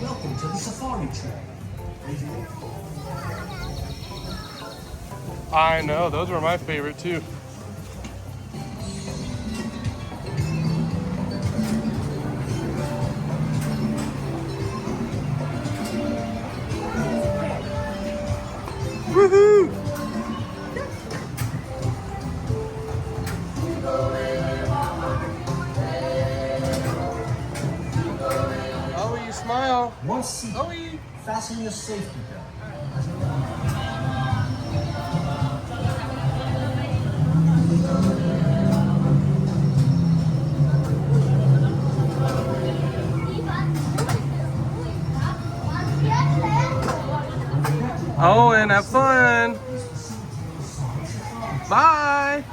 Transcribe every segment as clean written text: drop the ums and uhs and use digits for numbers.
Welcome to the safari trip. I know, those were my favorite too. Woohoo! Oh, you smile. One seat. Oh, you Fasten your safety belt. Oh, and have fun. Bye.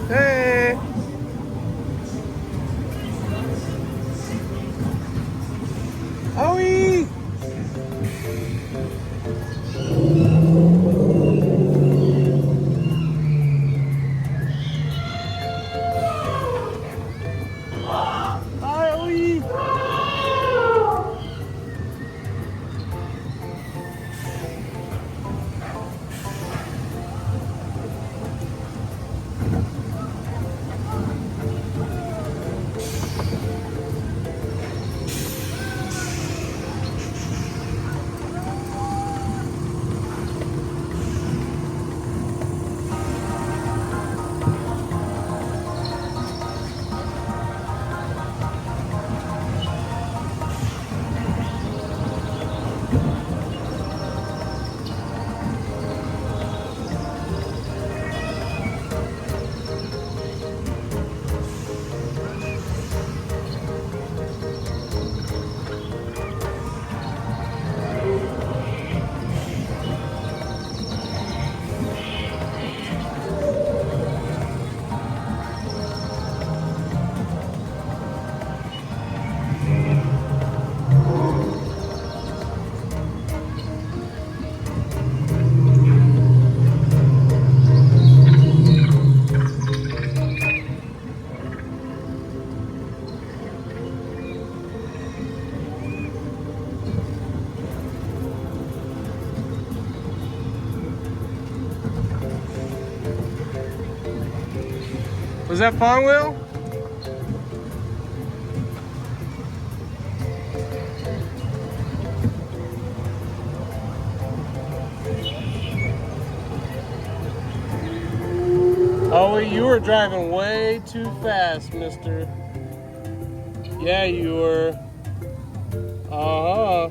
Hey. Owie. Hi, Owie. Was that fun, Will? Oh, you were driving way too fast, mister. Yeah, you were. Uh-huh.